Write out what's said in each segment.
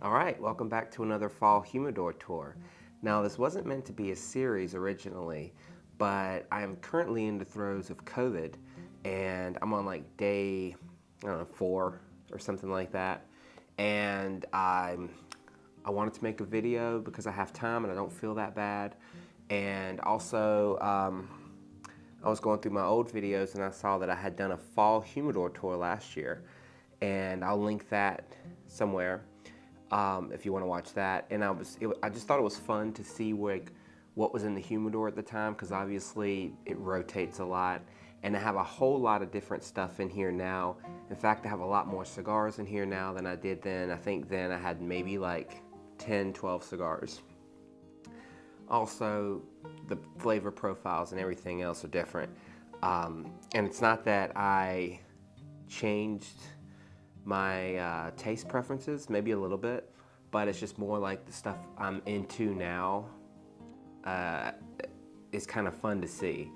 All right, welcome back to another fall humidor tour. Now, this wasn't meant to be a series originally, but I am currently in the throes of COVID, and I'm on like day, I don't know, 4 or something like that. And I wanted to make a video because I have time and I don't feel that bad. And also, I was going through my old videos and I saw that I had done a fall humidor tour last year, and I'll link that somewhere if you want to watch that. And I just thought it was fun to see what was in the humidor at the time, because obviously it rotates a lot, and I have a whole lot of different stuff in here now. In fact, I have a lot more cigars in here now than I did then. I think then I had maybe like 10, 12 cigars. Also, the flavor profiles and everything else are different. And it's not that I changed my taste preferences, maybe a little bit, but it's just more like the stuff I'm into now is kind of fun to see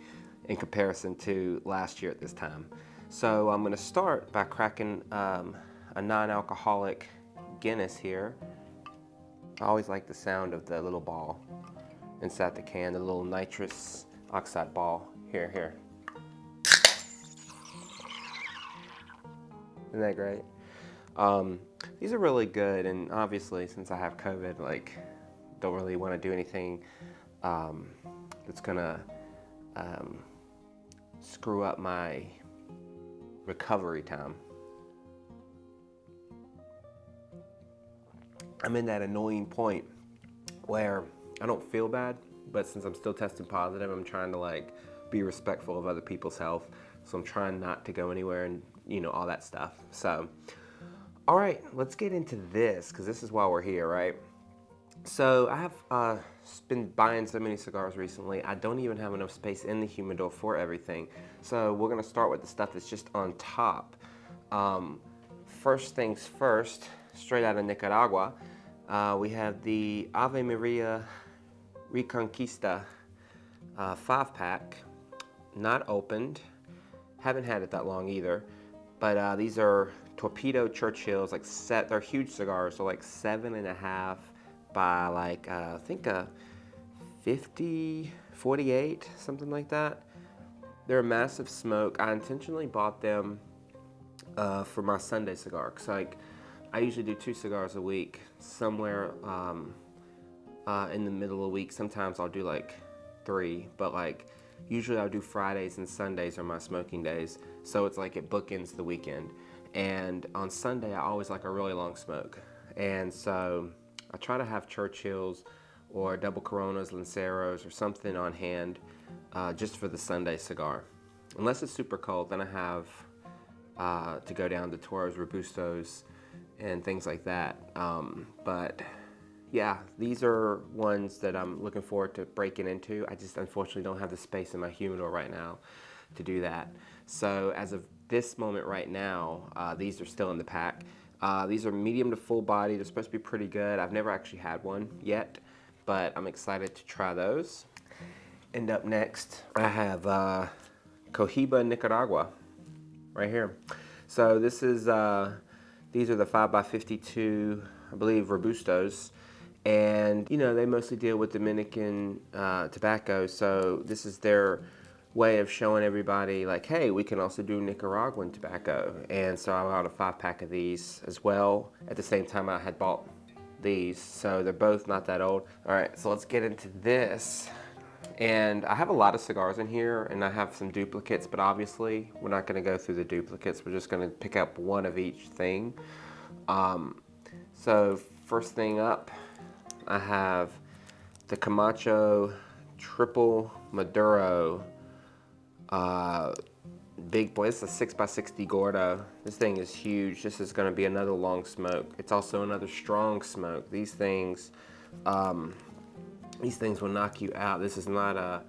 in comparison to last year at this time. So I'm gonna start by cracking a non-alcoholic Guinness here. I always like the sound of the little ball inside the can, the little nitrous oxide ball. Here. Isn't that great? These are really good, and obviously since I have COVID, like, don't really want to do anything that's gonna screw up my recovery time. I'm in that annoying point where I don't feel bad, but since I'm still testing positive, I'm trying to like be respectful of other people's health. So I'm trying not to go anywhere and all that stuff. So, all right, let's get into this, because this is why we're here, right? So I have been buying so many cigars recently, I don't even have enough space in the humidor for everything. So we're gonna start with the stuff that's just on top. First things first, straight out of Nicaragua, we have the Ave Maria Reconquista 5-pack, not opened. Haven't had it that long either, but these are Torpedo Churchills. They're huge cigars, so like 7.5 by like I think a 50, 48, something like that. They're a massive smoke. I intentionally bought them for my Sunday cigar, because I usually do 2 cigars a week, somewhere in the middle of the week. Sometimes I'll do like 3, but like usually I'll do Fridays and Sundays are my smoking days. So it's like it bookends the weekend. And on Sunday, I always like a really long smoke. And so I try to have Churchills or double Coronas, Lanceros, or something on hand just for the Sunday cigar. Unless it's super cold, then I have to go down to Toros, Robustos, and things like that. But yeah, these are ones that I'm looking forward to breaking into. I just unfortunately don't have the space in my humidor right now to do that. So as of this moment right now, these are still in the pack. These are medium to full body. They're supposed to be pretty good. I've never actually had one yet, but I'm excited to try those. And up next, I have Cohiba Nicaragua right here. So this is these are the 5x52, I believe, Robustos. And they mostly deal with Dominican tobacco, so this is their way of showing everybody, like, hey, we can also do Nicaraguan tobacco. And so I bought a 5-pack of these as well at the same time I had bought these, so they're both not that old. All right, so let's get into this. And I have a lot of cigars in here, and I have some duplicates, but obviously we're not going to go through the duplicates. We're just going to pick up one of each thing. So first thing up, I have the Camacho Triple Maduro big boy. This is a 6x60 Gordo. This thing is huge. This is going to be another long smoke. It's also another strong smoke. These things will knock you out. This is not a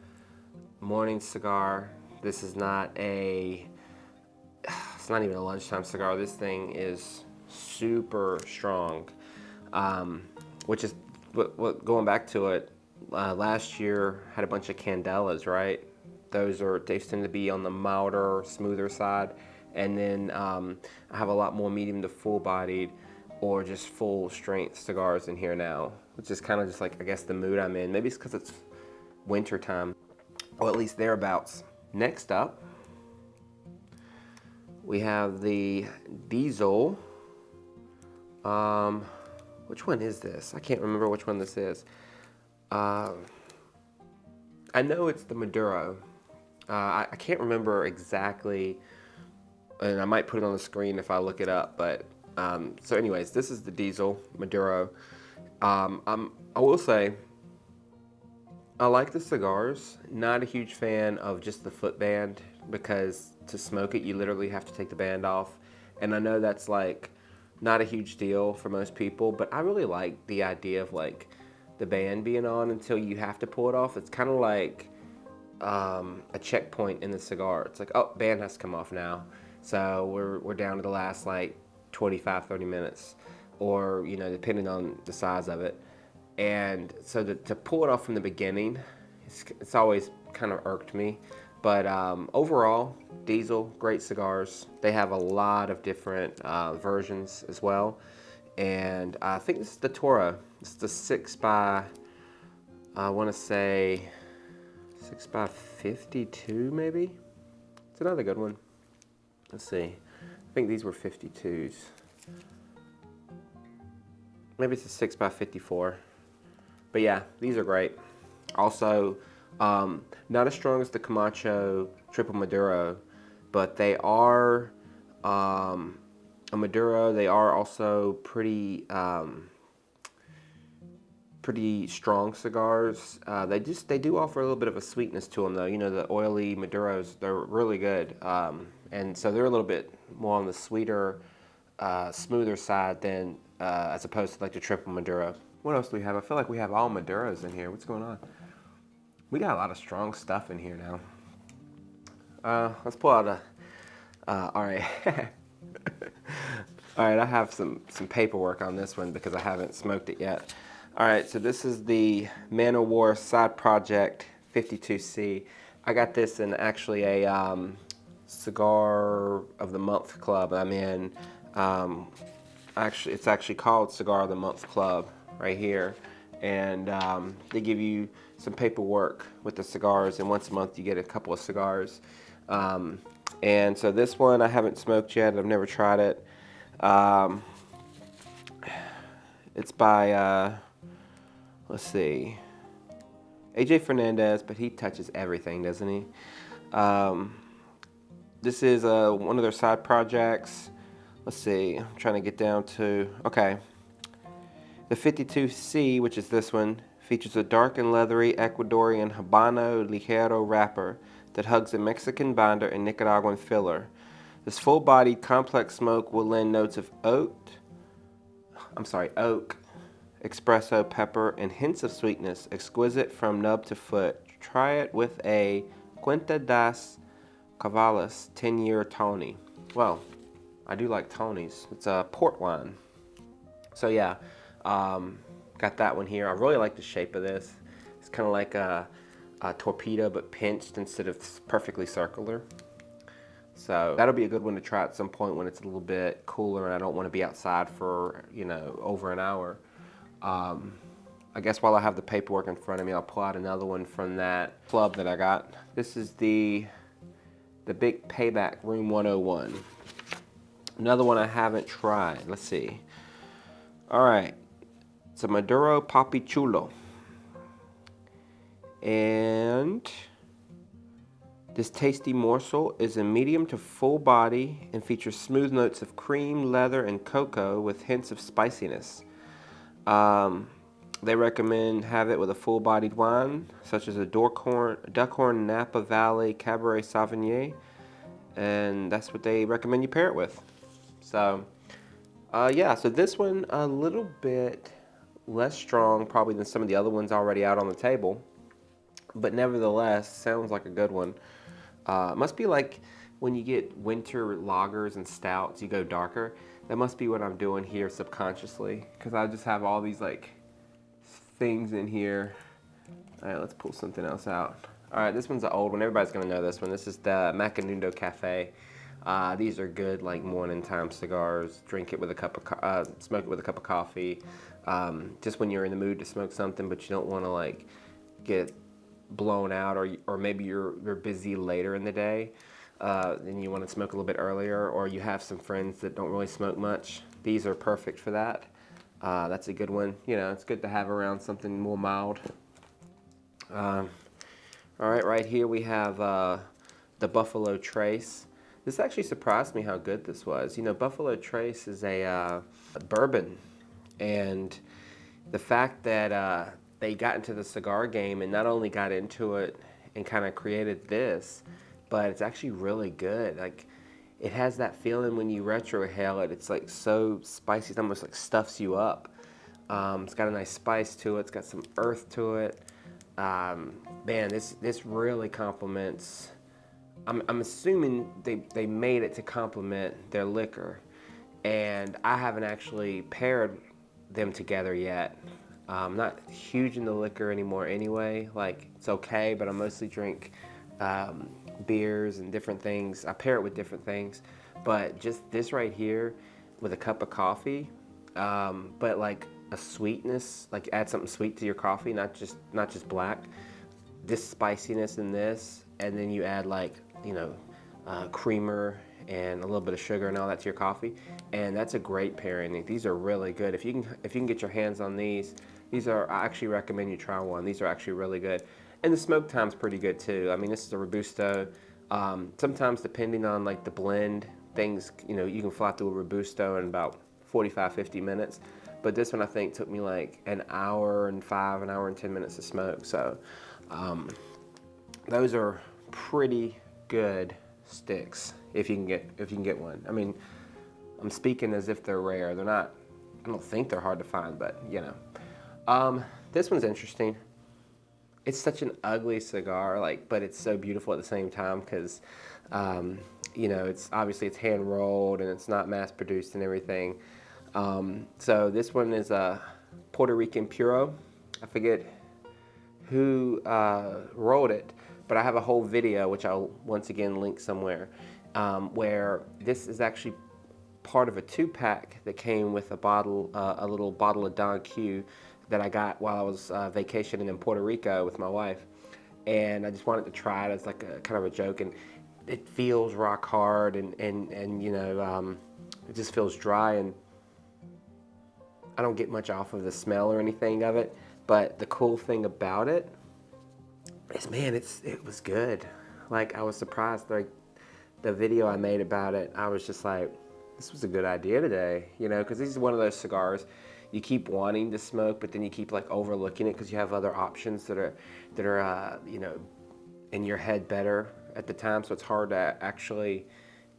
morning cigar. This is not it's not even a lunchtime cigar. This thing is super strong, which is going back to it. Last year had a bunch of Candelas, right? They tend to be on the milder, smoother side. And then I have a lot more medium to full bodied or just full strength cigars in here now, which is kind of just like, I guess, the mood I'm in. Maybe it's because it's winter time, or at least thereabouts. Next up, we have the Diesel. Which one is this? I can't remember which one this is. I know it's the Maduro. I can't remember exactly, and I might put it on the screen if I look it up, but so anyways, this is the Diesel Maduro. I will say, I like the cigars. Not a huge fan of just the foot band, because to smoke it, you literally have to take the band off. And I know that's like not a huge deal for most people, but I really like the idea of like the band being on until you have to pull it off. It's kind of like a checkpoint in the cigar. It's like, oh, band has to come off now. So we're down to the last like 25, 30 minutes, or, you know, depending on the size of it. And so to pull it off from the beginning, it's always kind of irked me. But overall, Diesel, great cigars. They have a lot of different versions as well. And I think this is the Toro. It's the 6 by, I want to say 6 by 52 maybe. It's another good one. Let's see. I think these were 52s. Maybe it's a 6 by 54. But yeah, these are great. Also, not as strong as the Camacho Triple Maduro, but they are a Maduro. They are also pretty strong cigars. They do offer a little bit of a sweetness to them, though. You know, the oily Maduros, they're really good, and so they're a little bit more on the sweeter, smoother side than as opposed to like the Triple Maduro. What else do we have? I feel like we have all Maduros in here. What's going on? We got a lot of strong stuff in here now. Let's pull out a, all right. All right, I have some paperwork on this one because I haven't smoked it yet. All right, so this is the Man O' War Side Project 52C. I got this in actually a Cigar of the Month club I'm in. It's actually called Cigar of the Month Club right here. And they give you some paperwork with the cigars, and once a month you get a couple of cigars. And so this one I haven't smoked yet. I've never tried it. It's by, let's see, AJ Fernandez, but he touches everything, doesn't he? This is one of their side projects. Let's see, I'm trying to get down to, okay. The 52C, which is this one, features a dark and leathery Ecuadorian Habano Ligero wrapper that hugs a Mexican binder and Nicaraguan filler. This full-bodied, complex smoke will lend notes of oak, espresso, pepper, and hints of sweetness, exquisite from nub to foot. Try it with a Cuenta das Cavalas 10-year Tony. Well, I do like Tonys. It's a port wine. So yeah, got that one here. I really like the shape of this. It's kind of like a torpedo, but pinched instead of perfectly circular. So that'll be a good one to try at some point when it's a little bit cooler and I don't want to be outside for, you know, over an hour. I guess while I have the paperwork in front of me, I'll pull out another one from that club that I got. This is the Big Payback Room 101. Another one I haven't tried. Let's see. All right. It's a Maduro Papi Chulo. And this tasty morsel is a medium to full body and features smooth notes of cream, leather, and cocoa with hints of spiciness. They recommend have it with a full-bodied wine, such as a Duckhorn Napa Valley Cabernet Sauvignon, and that's what they recommend you pair it with. So, yeah, so this one a little bit less strong probably than some of the other ones already out on the table, but nevertheless, sounds like a good one. It must be like when you get winter lagers and stouts, you go darker. That must be what I'm doing here subconsciously, because I just have all these like things in here. All right, let's pull something else out. All right, this one's an old one. Everybody's gonna know this one. This is the Macanudo Cafe. These are good like morning time cigars. Drink it with a cup of smoke it with a cup of coffee. Just when you're in the mood to smoke something, but you don't want to like get blown out, or maybe you're busy later in the day, and you want to smoke a little bit earlier, or you have some friends that don't really smoke much. These are perfect for that. That's a good one. You know, it's good to have around something more mild. All right here we have the Buffalo Trace. This actually surprised me how good this was. You know, Buffalo Trace is a bourbon, and the fact that they got into the cigar game and not only got into it and kind of created this, but it's actually really good. Like, it has that feeling when you retrohale it. It's like so spicy, it almost like stuffs you up. It's got a nice spice to it. It's got some earth to it. Man, this really complements. I'm assuming they made it to complement their liquor, and I haven't actually paired them together yet. I'm not huge in the liquor anymore anyway. Like, it's okay, but I mostly drink beers and different things. I pair it with different things, but just this right here with a cup of coffee, but like a sweetness, like add something sweet to your coffee, not just black. This spiciness in this, and then you add like, you know, creamer and a little bit of sugar and all that to your coffee, and that's a great pairing. These are really good. If you can get your hands on these are, I actually recommend you try one. These are actually really good, and the smoke time's pretty good too. I mean, this is a Robusto. Sometimes depending on like the blend, things, you know, you can fly through a Robusto in about 45-50 minutes, but this one I think took me like an hour and 10 minutes to smoke. So those are pretty good sticks if you can get one. I mean, I'm speaking as if they're rare. They're not. I don't think they're hard to find, but you know. This one's interesting. It's such an ugly cigar, like, but it's so beautiful at the same time because, you know, it's obviously it's hand rolled and it's not mass produced and everything. So this one is a Puerto Rican Puro. I forget who rolled it, but I have a whole video, which I'll once again link somewhere, where this is actually part of a 2-pack that came with a little bottle of Don Q that I got while I was vacationing in Puerto Rico with my wife, and I just wanted to try it as like a kind of a joke. And it feels rock hard, and you know, it just feels dry, and I don't get much off of the smell or anything of it. But the cool thing about it is, man, it was good. Like, I was surprised. Like, the video I made about it, I was just like, this was a good idea today, you know, because this is one of those cigars you keep wanting to smoke, but then you keep like overlooking it because you have other options that are you know, in your head better at the time, so it's hard to actually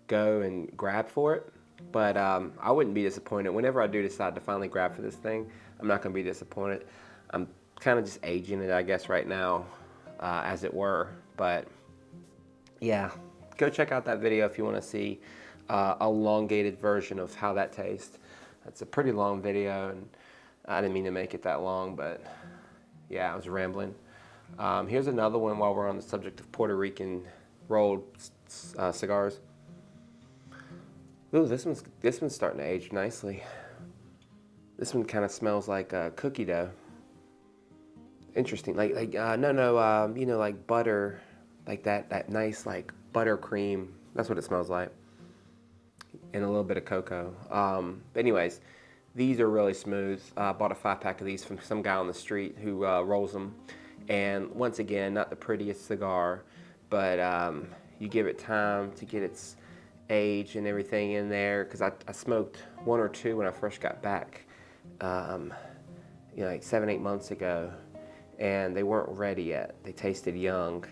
go and grab for it. But I wouldn't be disappointed whenever I do decide to finally grab for this thing. I'm not going to be disappointed. I'm kind of just aging it, I guess, right now, as it were. But yeah, go check out that video if you want to see a elongated version of how that tastes. It's a pretty long video, and I didn't mean to make it that long, but yeah, I was rambling. Here's another one while we're on the subject of Puerto Rican rolled cigars. Ooh, this one's starting to age nicely. This one kind of smells like cookie dough. Interesting, like you know, like butter, like that nice like buttercream. That's what it smells like, and a little bit of cocoa. But anyways, these are really smooth. I bought a 5-pack of these from some guy on the street who rolls them. And once again, not the prettiest cigar, but you give it time to get its age and everything in there. Because I smoked 1 or 2 when I first got back, you know, like 7-8 months ago, and they weren't ready yet. They tasted young.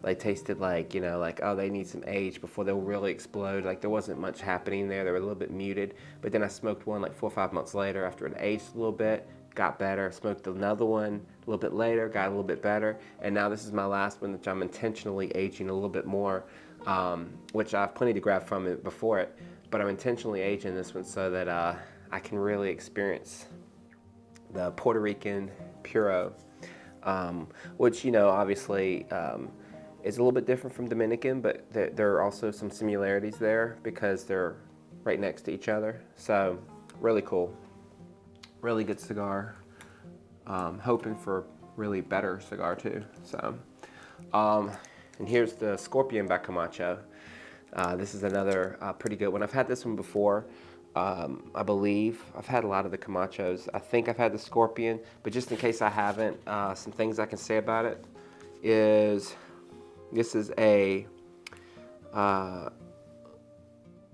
They tasted like, you know, like, oh, they need some age before they'll really explode. Like, there wasn't much happening there. They were a little bit muted. But then I smoked one like 4 or 5 months later after it aged a little bit, got better. Smoked another one a little bit later, got a little bit better. And now this is my last one, which I'm intentionally aging a little bit more, which I have plenty to grab from it before it. But I'm intentionally aging this one so that I can really experience the Puerto Rican Puro, which, you know, obviously, is a little bit different from Dominican, but there are also some similarities there because they're right next to each other. So really cool, really good cigar. Hoping for really better cigar too. So, and here's the Scorpion by Camacho. This is another pretty good one. I've had this one before. I believe I've had a lot of the Camachos. I think I've had the Scorpion, but just in case I haven't, some things I can say about it is this is a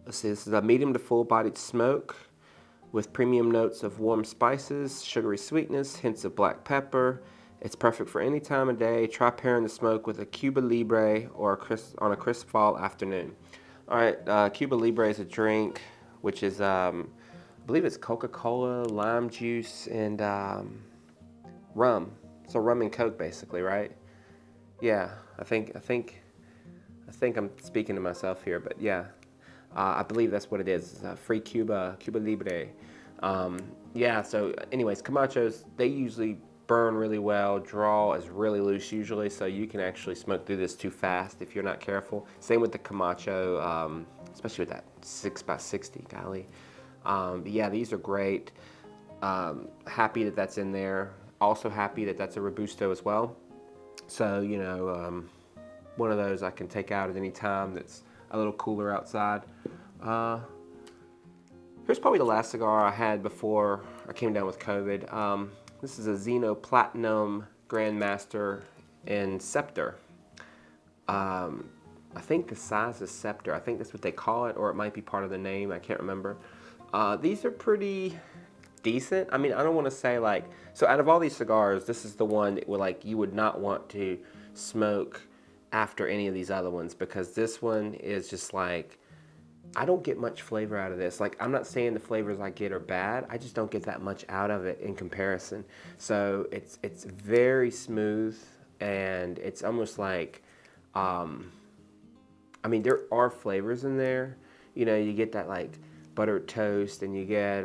let's see, this is a medium to full-bodied smoke with premium notes of warm spices, sugary sweetness, hints of black pepper. It's perfect for any time of day. Try pairing the smoke with a Cuba Libre or on a crisp fall afternoon. All right, Cuba Libre is a drink which is, I believe it's Coca-Cola, lime juice, and rum. So rum and Coke, basically, right? Yeah, I think I'm speaking to myself here, but yeah, I believe that's what it is. It's free Cuba Libre. Yeah. So, anyways, Camachos, they usually burn really well. Draw is really loose usually, so you can actually smoke through this too fast if you're not careful. Same with the Camacho, especially with that 6x60, golly. Yeah, these are great. Happy that that's in there. Also happy that that's a Robusto as well. So, you know, one of those I can take out at any time that's a little cooler outside. Here's probably the last cigar I had before I came down with COVID. This is a Zeno Platinum Grandmaster in Scepter. I think the size is Scepter. I think that's what they call it, or it might be part of the name. I can't remember. These are pretty decent. I mean, I don't want to say like, so out of all these cigars, this is the one that would, like, you would not want to smoke after any of these other ones, because this one is just like, I don't get much flavor out of this. Like, I'm not saying the flavors I get are bad. I just don't get that much out of it in comparison. So it's very smooth, and it's almost like, I mean, there are flavors in there. You know, you get that like buttered toast, and you get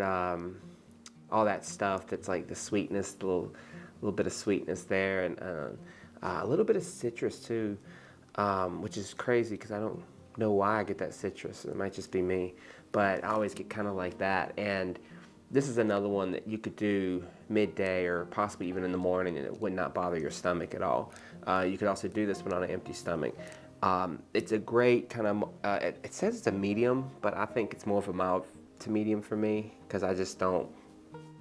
all that stuff that's like the sweetness, the little bit of sweetness there, and a little bit of citrus too, which is crazy because I don't know why I get that citrus. It might just be me, but I always get kind of like that. And this is another one that you could do midday or possibly even in the morning, and it would not bother your stomach at all. You could also do this one on an empty stomach. It's a great kind of, it says it's a medium, but I think it's more of a mild to medium for me, because I just don't,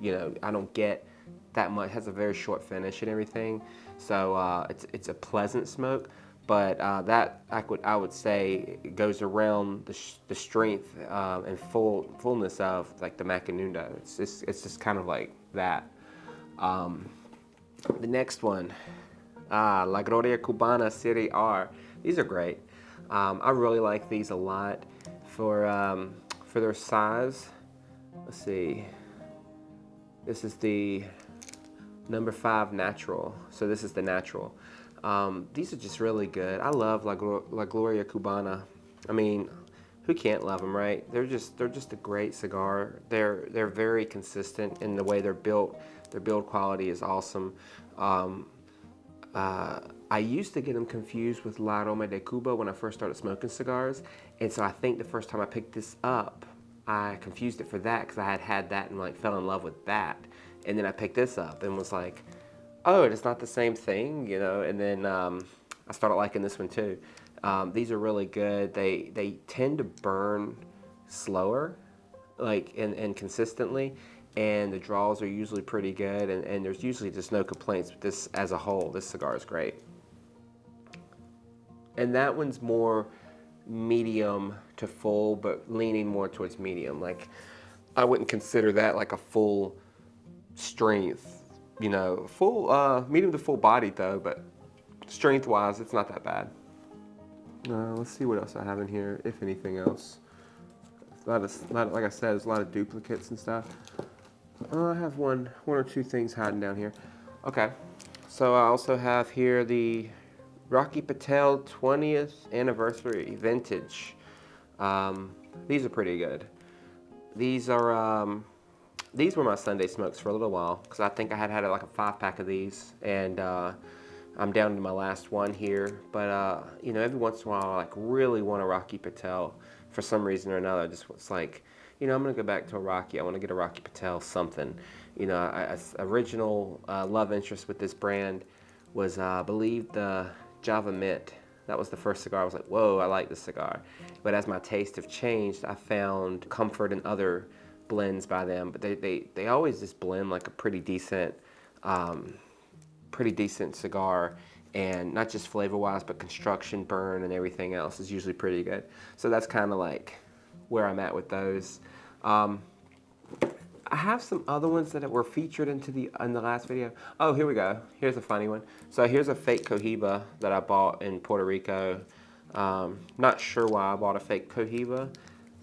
you know, I don't get that much. It has a very short finish and everything. So it's a pleasant smoke, but that I would say it goes around the strength and fullness of like the Macanudo. It's just kind of like that. The next one, La Gloria Cubana Serie R. These are great. I really like these a lot for their size. Let's see. This is the number 5 natural. So this is the natural. These are just really good. I love La Gloria Cubana. I mean, who can't love them, right? They're just a great cigar. They're very consistent in the way they're built. Their build quality is awesome. I used to get them confused with La Aroma de Cuba when I first started smoking cigars, and so I think the first time I picked this up, I confused it for that because I had that and like fell in love with that, and then I picked this up and was like, oh, it's not the same thing, you know. And then I started liking this one too. These are really good. They tend to burn slower, like and consistently, and the draws are usually pretty good, and there's usually just no complaints with this as a whole. This cigar is great. And that one's more medium to full, but leaning more towards medium. Like, I wouldn't consider that like a full strength, you know, full medium to full body though, but strength wise, it's not that bad. Let's see what else I have in here, if anything else. Like I said, there's a lot of duplicates and stuff. I have one or two things hiding down here. Okay, so I also have here the Rocky Patel 20th Anniversary Vintage. These are pretty good. These are these were my Sunday smokes for a little while, because I think I had like a 5-pack of these, and I'm down to my last one here, but you know, every once in a while I like really want a Rocky Patel for some reason or another. I just was like, you know, I'm gonna go back to a Rocky. I want to get a Rocky Patel something. You know, original love interest with this brand was I believe the Java Mint. That was the first cigar. I was like, whoa, I like this cigar. But as my taste have changed, I found comfort in other blends by them. But they always just blend like a pretty decent cigar, and not just flavor wise, but construction, burn, and everything else is usually pretty good. So that's kind of like where I'm at with those. I have some other ones that were featured in the last video. Oh, here we go. Here's a funny one. So here's a fake Cohiba that I bought in Puerto Rico. Not sure why I bought a fake Cohiba.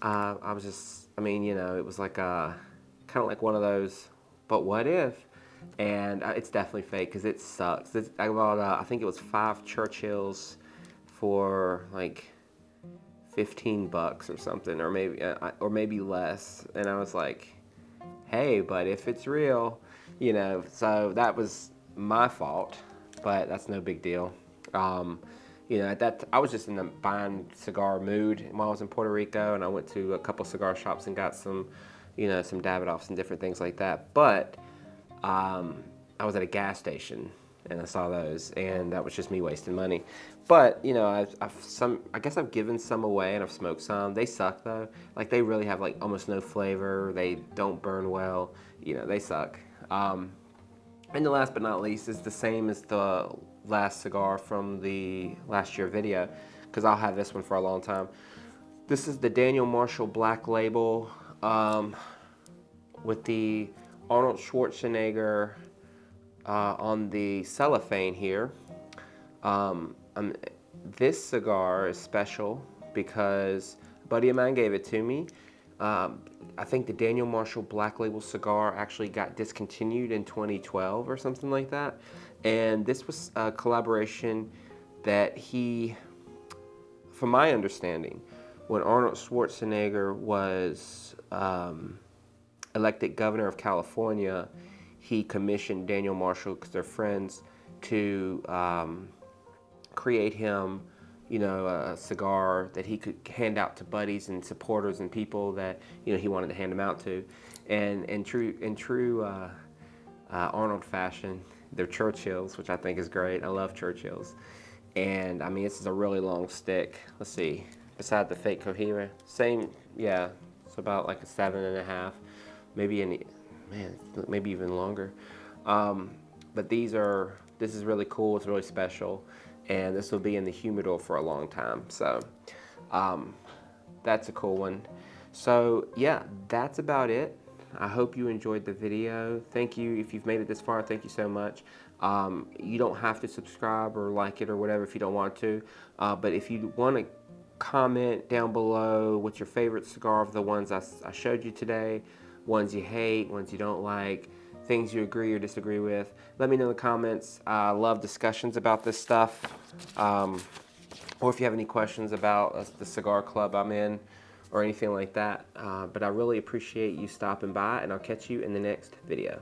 I mean, you know, it was like kind of like one of those, but what if? And it's definitely fake because it sucks. I bought, I think it was 5 Churchills for like 15 bucks or something, or maybe less. And I was like, hey, but if it's real, you know, so that was my fault, but that's no big deal. You know, I was just in the buying cigar mood while I was in Puerto Rico, and I went to a couple cigar shops and got some, you know, some Davidoffs and different things like that. But I was at a gas station and I saw those, and that was just me wasting money. But you know, I guess I've given some away and I've smoked some. They suck though. Like they really have like almost no flavor. They don't burn well. You know, they suck. And the last but not least is the same as the last cigar from the last year video, because I'll have this one for a long time. This is the Daniel Marshall Black Label with the Arnold Schwarzenegger on the cellophane here. This cigar is special because a buddy of mine gave it to me. I think the Daniel Marshall Black Label cigar actually got discontinued in 2012 or something like that. And this was a collaboration that he, from my understanding, when Arnold Schwarzenegger was elected governor of California, he commissioned Daniel Marshall, because they're friends, to create him, you know, a cigar that he could hand out to buddies and supporters and people that, you know, he wanted to hand them out to. And in true Arnold fashion, they're Churchills, which I think is great. I love Churchills. And I mean, this is a really long stick. Let's see, beside the fake Cohiba, same, yeah, it's about like a 7.5, maybe maybe even longer. But this is really cool. It's really special, and this will be in the humidor for a long time. So that's a cool one. So yeah, that's about it. I hope you enjoyed the video. Thank you. If you've made it this far, thank you so much. You don't have to subscribe or like it or whatever if you don't want to. But if you want to comment down below what's your favorite cigar of the ones I showed you today, ones you hate, ones you don't like, things you agree or disagree with, let me know in the comments. I love discussions about this stuff. Or if you have any questions about the cigar club I'm in or anything like that. But I really appreciate you stopping by, and I'll catch you in the next video.